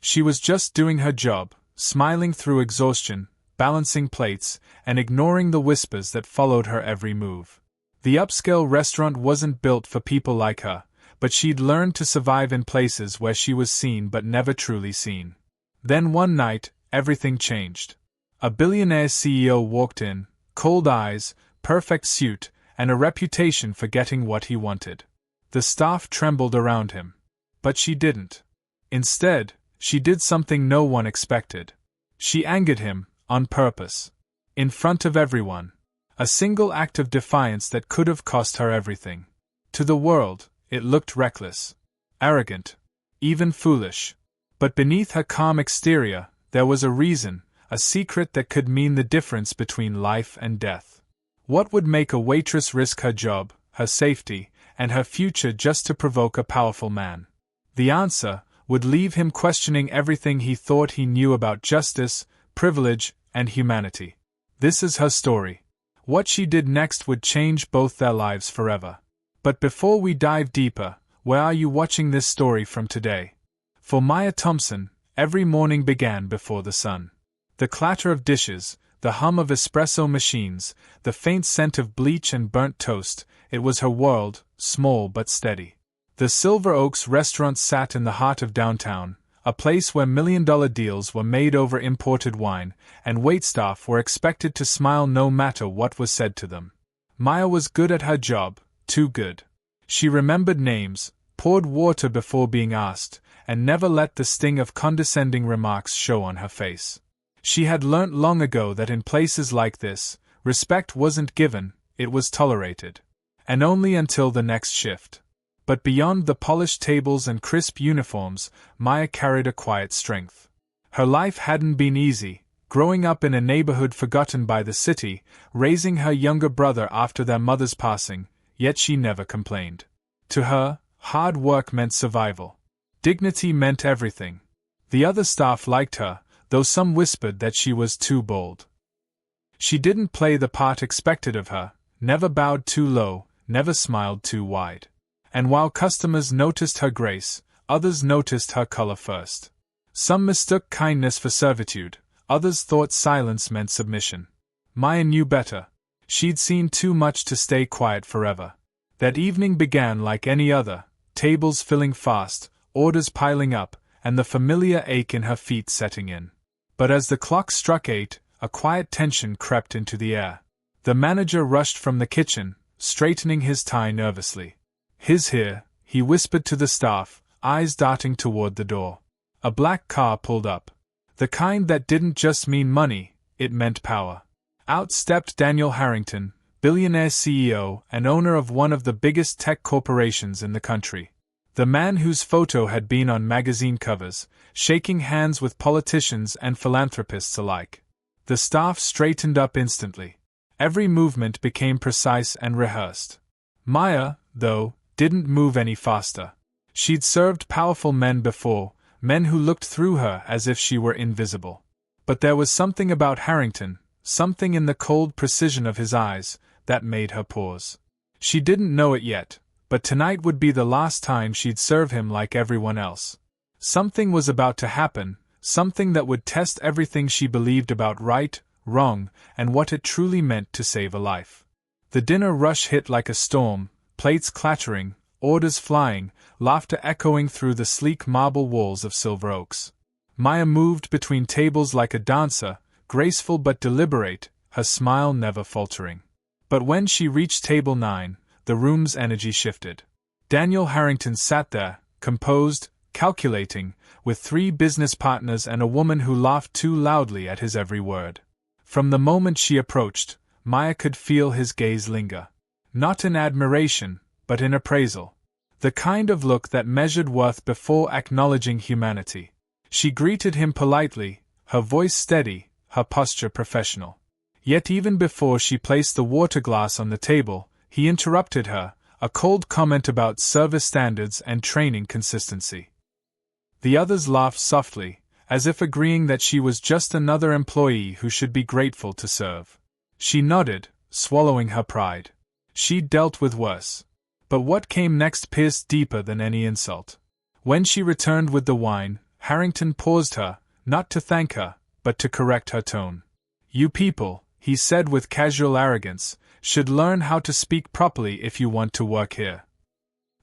She was just doing her job, smiling through exhaustion, balancing plates, and ignoring the whispers that followed her every move. The upscale restaurant wasn't built for people like her, but she'd learned to survive in places where she was seen but never truly seen. Then one night, everything changed. A billionaire CEO walked in, cold eyes, perfect suit, and a reputation for getting what he wanted. The staff trembled around him. But she didn't. Instead, she did something no one expected. She angered him, on purpose. In front of everyone. A single act of defiance that could have cost her everything. To the world, it looked reckless, arrogant, even foolish. But beneath her calm exterior, there was a reason, a secret that could mean the difference between life and death. What would make a waitress risk her job, her safety, and her future just to provoke a powerful man? The answer would leave him questioning everything he thought he knew about justice, privilege, and humanity. This is her story. What she did next would change both their lives forever. But before we dive deeper, where are you watching this story from today? For Maya Thompson, every morning began before the sun. The clatter of dishes, the hum of espresso machines, the faint scent of bleach and burnt toast, it was her world, small but steady. The Silver Oaks restaurant sat in the heart of downtown, a place where million-dollar deals were made over imported wine, and waitstaff were expected to smile no matter what was said to them. Maya was good at her job, too good. She remembered names, poured water before being asked, and never let the sting of condescending remarks show on her face. She had learnt long ago that in places like this, respect wasn't given, it was tolerated. And only until the next shift. But beyond the polished tables and crisp uniforms, Maya carried a quiet strength. Her life hadn't been easy, growing up in a neighborhood forgotten by the city, raising her younger brother after their mother's passing, yet she never complained. To her, hard work meant survival. Dignity meant everything. The other staff liked her, though some whispered that she was too bold. She didn't play the part expected of her, never bowed too low, never smiled too wide. And while customers noticed her grace, others noticed her color first. Some mistook kindness for servitude, others thought silence meant submission. Maya knew better. She'd seen too much to stay quiet forever. That evening began like any other, tables filling fast, orders piling up, and the familiar ache in her feet setting in. But as the clock struck 8, a quiet tension crept into the air. The manager rushed from the kitchen, straightening his tie nervously. "He's here," he whispered to the staff, eyes darting toward the door. A black car pulled up. The kind that didn't just mean money, it meant power. Out stepped Daniel Harrington, billionaire CEO and owner of one of the biggest tech corporations in the country. The man whose photo had been on magazine covers, shaking hands with politicians and philanthropists alike. The staff straightened up instantly. Every movement became precise and rehearsed. Maya, though, didn't move any faster. She'd served powerful men before, men who looked through her as if she were invisible. But there was something about Harrington, something in the cold precision of his eyes, that made her pause. She didn't know it yet, but tonight would be the last time she'd serve him like everyone else. Something was about to happen, something that would test everything she believed about right, wrong, and what it truly meant to save a life. The dinner rush hit like a storm, plates clattering, orders flying, laughter echoing through the sleek marble walls of Silver Oaks. Maya moved between tables like a dancer, graceful but deliberate, her smile never faltering. But when she reached table 9, the room's energy shifted. Daniel Harrington sat there, composed, calculating, with 3 business partners and a woman who laughed too loudly at his every word. From the moment she approached, Maya could feel his gaze linger. Not in admiration, but in appraisal. The kind of look that measured worth before acknowledging humanity. She greeted him politely, her voice steady, her posture professional. Yet even before she placed the water glass on the table, he interrupted her, a cold comment about service standards and training consistency. The others laughed softly, as if agreeing that she was just another employee who should be grateful to serve. She nodded, swallowing her pride. She'd dealt with worse. But what came next pierced deeper than any insult. When she returned with the wine, Harrington paused her, not to thank her, but to correct her tone. You people, he said with casual arrogance, should learn how to speak properly if you want to work here.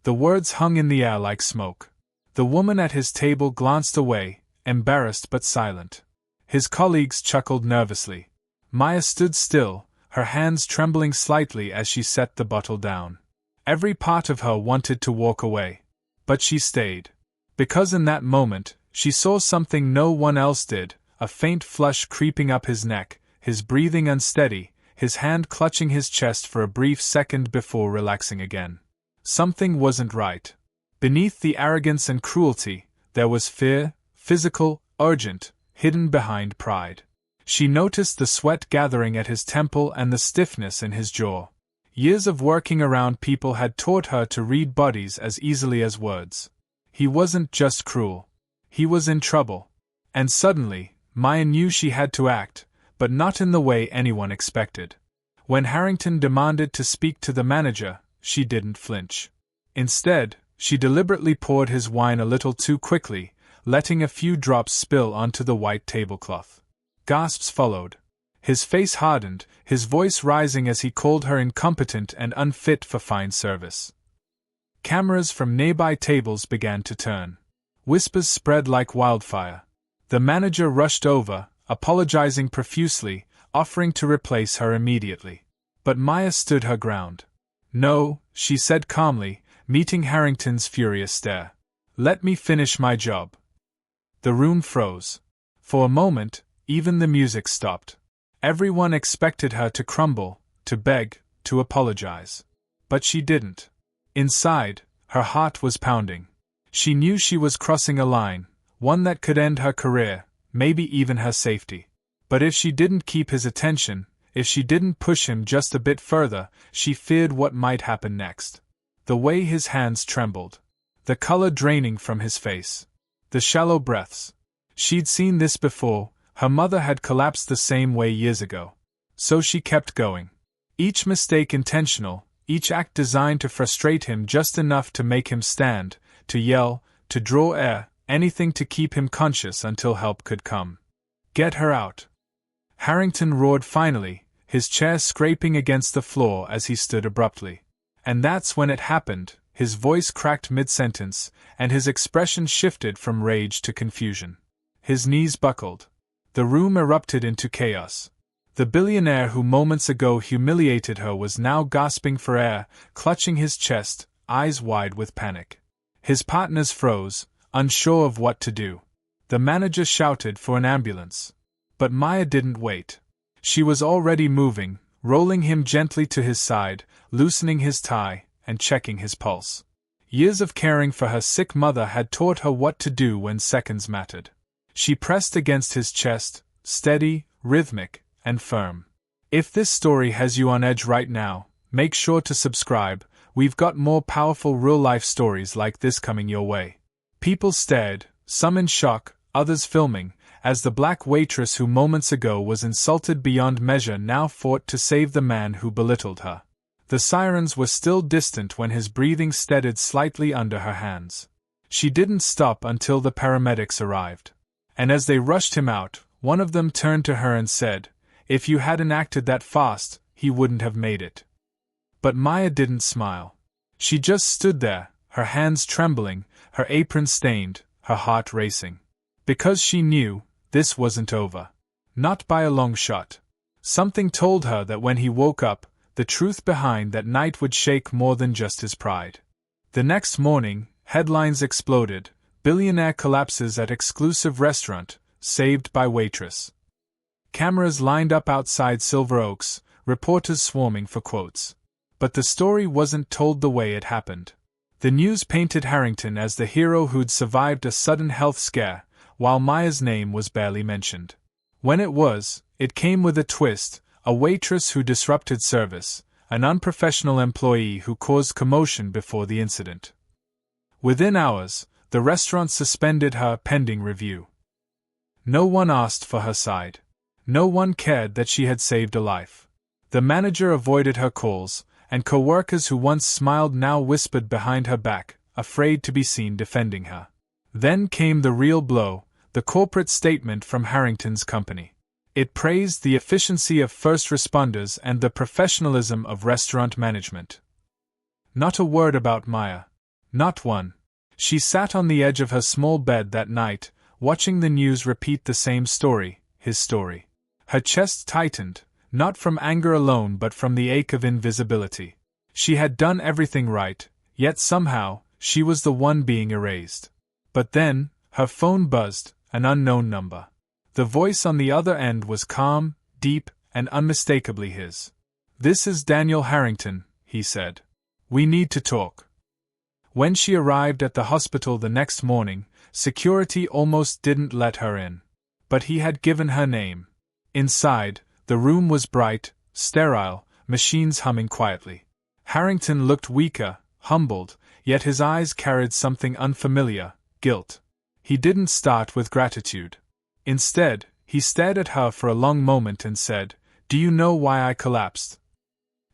The words hung in the air like smoke. The woman at his table glanced away, embarrassed but silent. His colleagues chuckled nervously. Maya stood still, her hands trembling slightly as she set the bottle down. Every part of her wanted to walk away. But she stayed. Because in that moment, she saw something no one else did, a faint flush creeping up his neck, his breathing unsteady, his hand clutching his chest for a brief second before relaxing again. Something wasn't right. Beneath the arrogance and cruelty, there was fear, physical, urgent, hidden behind pride. She noticed the sweat gathering at his temple and the stiffness in his jaw. Years of working around people had taught her to read bodies as easily as words. He wasn't just cruel. He was in trouble. And suddenly, Maya knew she had to act, but not in the way anyone expected. When Harrington demanded to speak to the manager, she didn't flinch. Instead, she deliberately poured his wine a little too quickly, letting a few drops spill onto the white tablecloth. Gasps followed. His face hardened, his voice rising as he called her incompetent and unfit for fine service. Cameras from nearby tables began to turn. Whispers spread like wildfire. The manager rushed over, apologizing profusely, offering to replace her immediately. But Maya stood her ground. No, she said calmly, meeting Harrington's furious stare. Let me finish my job. The room froze. For a moment, even the music stopped. Everyone expected her to crumble, to beg, to apologize. But she didn't. Inside, her heart was pounding. She knew she was crossing a line, one that could end her career, maybe even her safety. But if she didn't keep his attention, if she didn't push him just a bit further, she feared what might happen next. The way his hands trembled. The color draining from his face. The shallow breaths. She'd seen this before, her mother had collapsed the same way years ago. So she kept going. Each mistake intentional, each act designed to frustrate him just enough to make him stand, to yell, to draw air, anything to keep him conscious until help could come. Get her out. Harrington roared finally, his chair scraping against the floor as he stood abruptly. And that's when it happened. His voice cracked mid-sentence, and his expression shifted from rage to confusion. His knees buckled. The room erupted into chaos. The billionaire who moments ago humiliated her was now gasping for air, clutching his chest, eyes wide with panic. His partners froze, unsure of what to do. The manager shouted for an ambulance. But Maya didn't wait. She was already moving, rolling him gently to his side, loosening his tie, and checking his pulse. Years of caring for her sick mother had taught her what to do when seconds mattered. She pressed against his chest, steady, rhythmic, and firm. If this story has you on edge right now, make sure to subscribe. We've got more powerful real-life stories like this coming your way. People stared, some in shock, others filming, as the black waitress who moments ago was insulted beyond measure now fought to save the man who belittled her. The sirens were still distant when his breathing steadied slightly under her hands. She didn't stop until the paramedics arrived. And as they rushed him out, one of them turned to her and said, "If you hadn't acted that fast, he wouldn't have made it." But Maya didn't smile. She just stood there, her hands trembling, her apron stained, her heart racing. Because she knew, this wasn't over. Not by a long shot. Something told her that when he woke up, the truth behind that night would shake more than just his pride. The next morning, headlines exploded. Billionaire collapses at exclusive restaurant, saved by waitress. Cameras lined up outside Silver Oaks, reporters swarming for quotes. But the story wasn't told the way it happened. The news painted Harrington as the hero who'd survived a sudden health scare, while Maya's name was barely mentioned. When it was, it came with a twist, a waitress who disrupted service, an unprofessional employee who caused commotion before the incident. Within hours, the restaurant suspended her pending review. No one asked for her side. No one cared that she had saved a life. The manager avoided her calls, and co-workers who once smiled now whispered behind her back, afraid to be seen defending her. Then came the real blow, the corporate statement from Harrington's company. It praised the efficiency of first responders and the professionalism of restaurant management. Not a word about Maya. Not one. She sat on the edge of her small bed that night, watching the news repeat the same story, his story. Her chest tightened, not from anger alone but from the ache of invisibility. She had done everything right, yet somehow, she was the one being erased. But then, her phone buzzed, an unknown number. The voice on the other end was calm, deep, and unmistakably his. "This is Daniel Harrington," he said. "We need to talk." When she arrived at the hospital the next morning, security almost didn't let her in. But he had given her name. Inside, the room was bright, sterile, machines humming quietly. Harrington looked weaker, humbled, yet his eyes carried something unfamiliar, guilt. He didn't start with gratitude. Instead, he stared at her for a long moment and said, "Do you know why I collapsed?"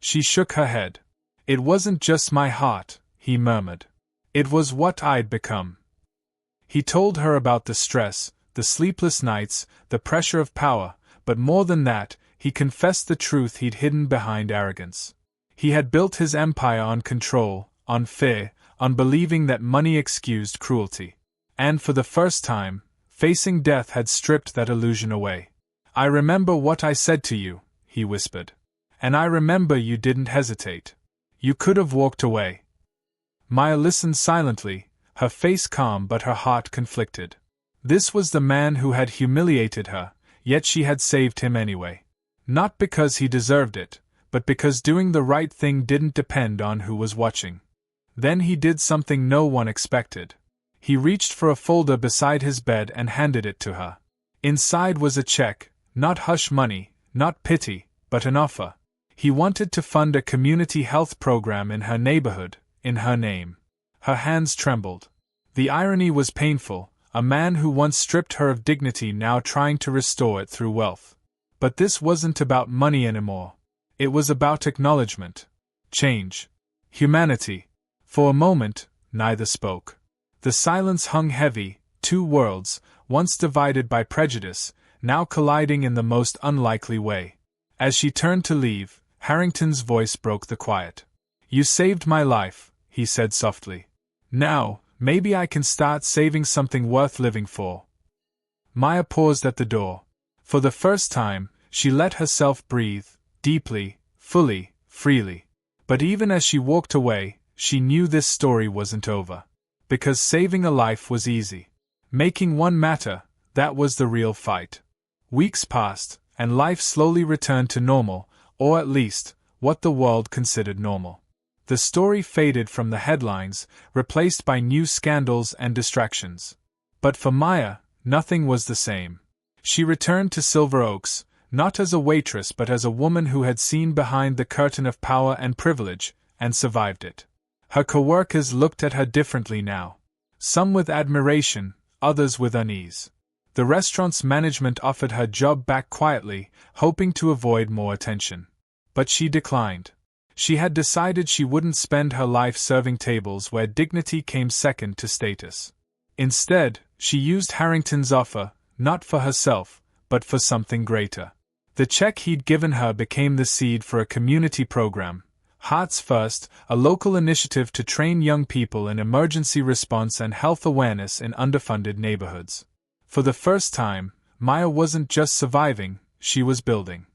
She shook her head. "It wasn't just my heart," he murmured. "It was what I'd become." He told her about the stress, the sleepless nights, the pressure of power, but more than that, he confessed the truth he'd hidden behind arrogance. He had built his empire on control, on fear, on believing that money excused cruelty. And for the first time, facing death had stripped that illusion away. "I remember what I said to you," he whispered. "And I remember you didn't hesitate. You could have walked away." Maya listened silently, her face calm but her heart conflicted. This was the man who had humiliated her, yet she had saved him anyway. Not because he deserved it, but because doing the right thing didn't depend on who was watching. Then he did something no one expected. He reached for a folder beside his bed and handed it to her. Inside was a check, not hush money, not pity, but an offer. He wanted to fund a community health program in her neighborhood, in her name. Her hands trembled. The irony was painful, a man who once stripped her of dignity now trying to restore it through wealth. But this wasn't about money anymore. It was about acknowledgement. Change. Humanity. For a moment, neither spoke. The silence hung heavy, two worlds, once divided by prejudice, now colliding in the most unlikely way. As she turned to leave, Harrington's voice broke the quiet. "You saved my life," he said softly. "Now, maybe I can start saving something worth living for." Maya paused at the door. For the first time, she let herself breathe, deeply, fully, freely. But even as she walked away, she knew this story wasn't over. Because saving a life was easy. Making one matter, that was the real fight. Weeks passed, and life slowly returned to normal, or at least, what the world considered normal. The story faded from the headlines, replaced by new scandals and distractions. But for Maya, nothing was the same. She returned to Silver Oaks, not as a waitress but as a woman who had seen behind the curtain of power and privilege, and survived it. Her coworkers looked at her differently now. Some with admiration, others with unease. The restaurant's management offered her job back quietly, hoping to avoid more attention. But she declined. She had decided she wouldn't spend her life serving tables where dignity came second to status. Instead, she used Harrington's offer, not for herself, but for something greater. The check he'd given her became the seed for a community program, Hearts First, a local initiative to train young people in emergency response and health awareness in underfunded neighborhoods. For the first time, Maya wasn't just surviving, she was building.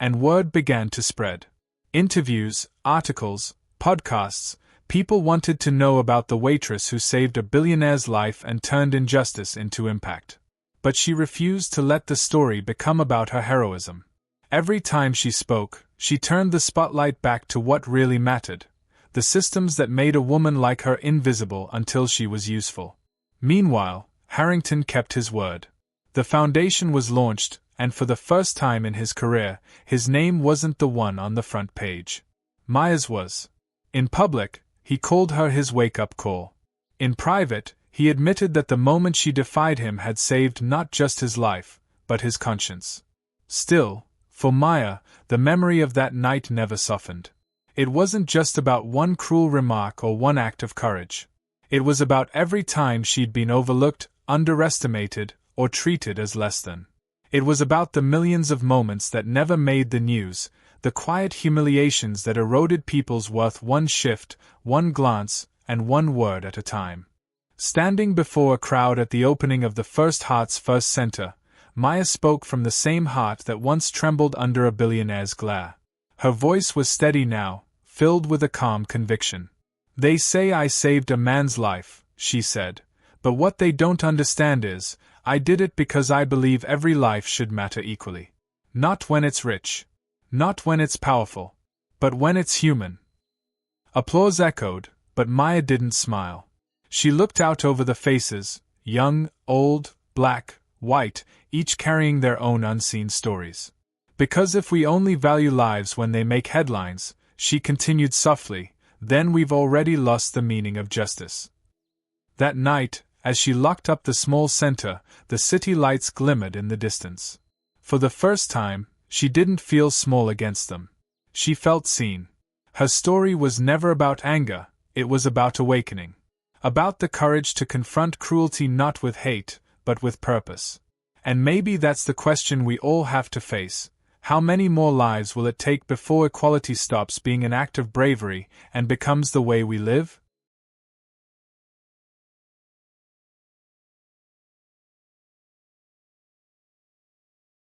And word began to spread. Interviews, articles, podcasts, people wanted to know about the waitress who saved a billionaire's life and turned injustice into impact. But she refused to let the story become about her heroism. Every time she spoke, she turned the spotlight back to what really mattered, the systems that made a woman like her invisible until she was useful. Meanwhile, Harrington kept his word. The foundation was launched, and for the first time in his career, his name wasn't the one on the front page. Maya's was. In public, he called her his wake-up call. In private, he admitted that the moment she defied him had saved not just his life, but his conscience. Still, for Maya, the memory of that night never softened. It wasn't just about one cruel remark or one act of courage. It was about every time she'd been overlooked, underestimated, or treated as less than. It was about the millions of moments that never made the news, the quiet humiliations that eroded people's worth one shift, one glance, and one word at a time. Standing before a crowd at the opening of the first Heart's First Center, Maya spoke from the same heart that once trembled under a billionaire's glare. Her voice was steady now, filled with a calm conviction. "They say I saved a man's life," she said, "but what they don't understand is, I did it because I believe every life should matter equally. Not when it's rich. Not when it's powerful. But when it's human." Applause echoed, but Maya didn't smile. She looked out over the faces, young, old, black, white, each carrying their own unseen stories. "Because if we only value lives when they make headlines," she continued softly, "then we've already lost the meaning of justice." That night, as she locked up the small center, the city lights glimmered in the distance. For the first time, she didn't feel small against them. She felt seen. Her story was never about anger, it was about awakening. About the courage to confront cruelty not with hate, but with purpose. And maybe that's the question we all have to face. How many more lives will it take before equality stops being an act of bravery and becomes the way we live?